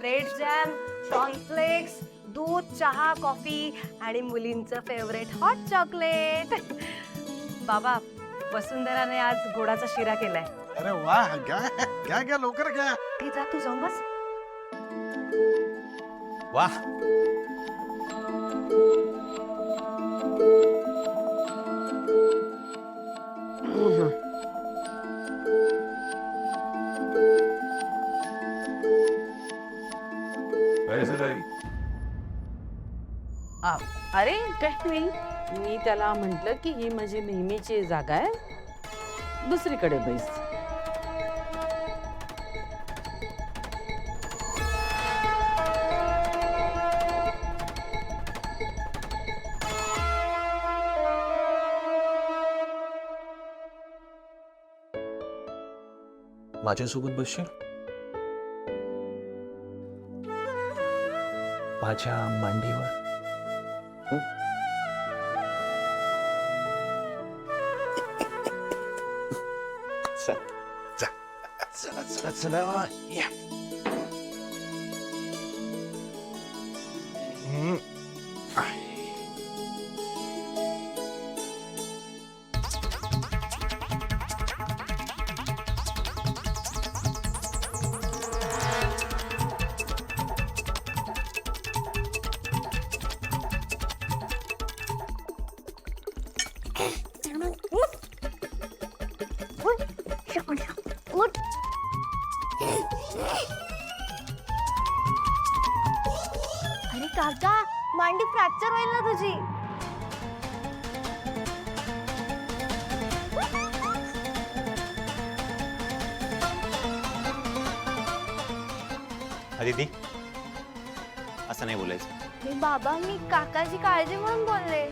Bread jam, cornflakes, दूध, चहा, coffee आणि मुलींचं फेवरेट हॉट चॉकलेट. बाबा, वसुंधराने आज गोडाचा शिरा केलाय. अरे वाह, घ्या घ्या लवकर घ्या. ते जा तू जाऊन बस. वाह, अरे काही नाही, मी त्याला म्हंटल की ही माझी नेहमीची जागा आहे, दुसरीकडे बैस. माझ्यासोबत बसशील? माझ्या मांडीवर. चला चला चला या. अरे काका, मांडी फ्रॅक्चर होईल ना तुझी. अदिती, असं नाही बोलायचं. बाबा, मी काकाची काळजी म्हणून बोलले.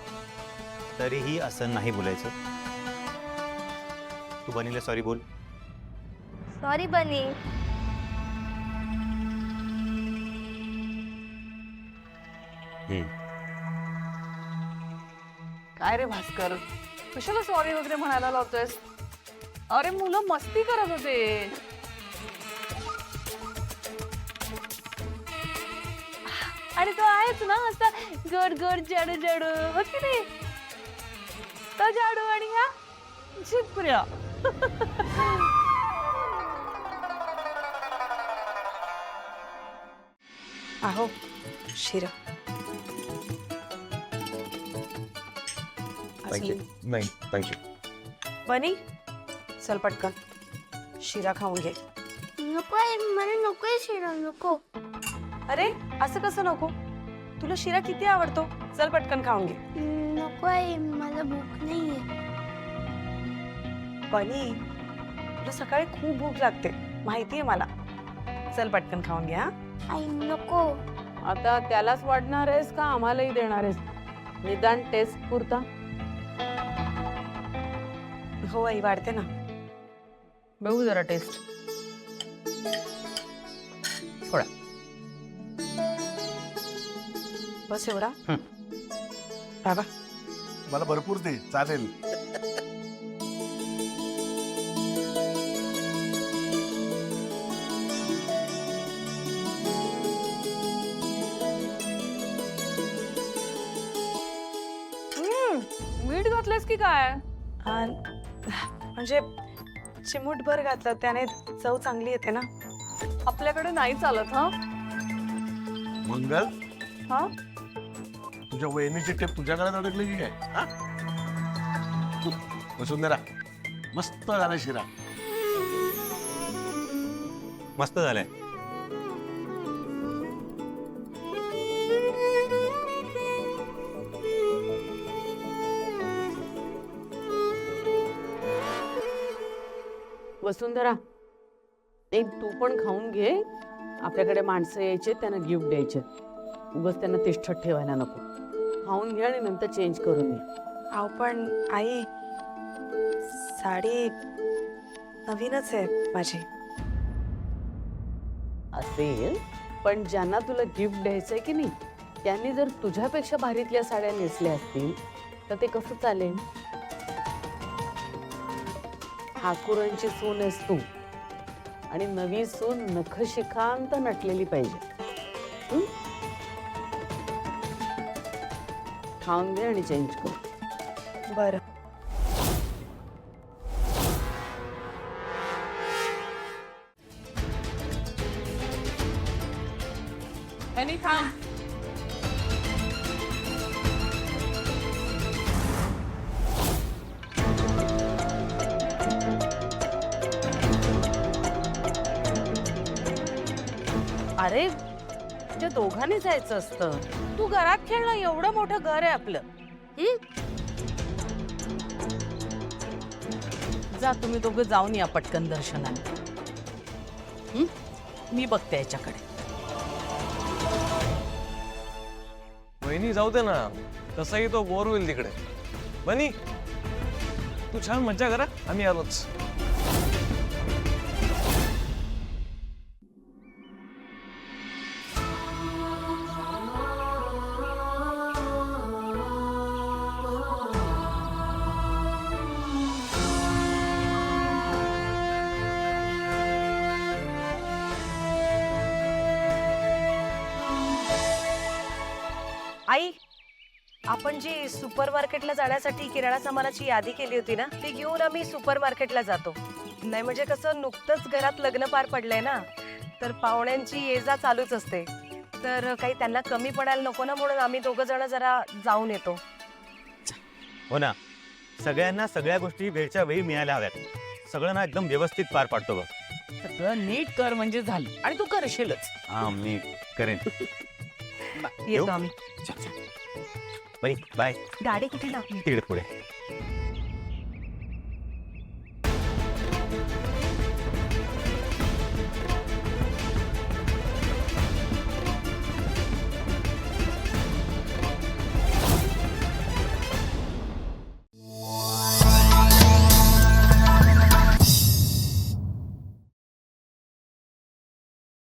तरीही असं नाही बोलायचं. तू बनीला सॉरी बोल. सॉरी बनी. काय रे भास्कर, कशाला सॉरी वगैरे म्हणायला लावतोयस? अरे मुलं मस्ती करत होते. आणि तो आहेच ना असा गोड गोड जाडू जाडू, हो की नाही? तो जाडू आणि ह्या झिपऱ्या. आहो शिरा. थँक्यू. नाही थँक्यू. बनी, चल पटकन शिरा खाऊन घे. नकोय, मला नकोय शिरा, नको. अरे असं कसं नको? तुला शिरा किती आवडतो. चल पटकन खाऊन घे. नकोय, मला भूक नाहीये. बनी, तुला सकाळी खूप भूक लागते माहितीये मला. चल पटकन खाऊन घे. हा आई नको. आता त्यालाच वाढणार आहेस का आम्हालाही देणार आहेस? निदान टेस्ट पुरता. हो आई, वाढते ना. बघू जरा टेस्ट. थोडा. बस एवढा. बाबा, मला भरपूर दे, चालेल. मीठ घातलंस की काय? म्हणजे चिमूटभर घातलं त्याने चव चांगली येते ना. आपल्याकडे नाही चालत. हा मंगल, हा तुझ्या वहिनीची टेप तुझ्या गळ्यात अडकली की काय? हा? वसुंधरा, मस्त झाला शिरा. मस्त झालंय. वसुंधरा, एक तू पण खाऊन घे. आपल्याकडे माणसं यायचे, त्यांना गिफ्ट द्यायचे. उगाच त्यांना तिष्ठत ठेवायला नको. खाऊन घे आणि नंतर चेंज करून ये. अहो पण आई, साडी नवीनच आहे माझी. असेल, पण ज्यांना तुला गिफ्ट द्यायचंय की नाही, त्यांनी जर तुझ्यापेक्षा भारीतल्या साड्या नेसल्या असतील तर ते कसं चालेल? ठाकूरांची सून आहेस तू, आणि नवी सून नखशिखांत नटलेली पाहिजे. हं? खाऊन घे आणि चेंज कर. बरं. अरे तुझ्या दोघांनी जायचं असतं. तू घरात खेळणं, एवढं मोठं घर आहे आपलं. हं? जा तुम्ही दोघं जाऊन या पटकन दर्शनाला. हं? मी बघते याच्याकडे. वहिनी जाऊ दे ना, तसाही तो बोर होईल तिकडे. बनी तू छान मज्जा करा, आम्ही आलोच. आई, आपण जी सुपर मार्केटला जाण्यासाठी किराणा सामानाची यादी केली होती ना, ती घेऊन आम्ही सुपर मार्केटला जातो. नाही म्हणजे कसं, नुकतंच घरात लग्न पार पडलंय ना, तर पाहुण्यांची ये जा चालूच असते. तर काही त्यांना कमी पडायला नको ना, म्हणून आम्ही दोघं जण जरा जाऊन येतो. हो ना, सगळ्यांना सगळ्या गोष्टी वेळच्या वेळी मिळायला हव्यात. सगळं ना एकदम व्यवस्थित पार पाडतो बघ. सगळं नीट कर म्हणजे झालं. आणि तू करशीलच. हा, मी करेन. येतो आम्ही. बाई बाय. गाडी कुठे लावली? तिकडे पुढे.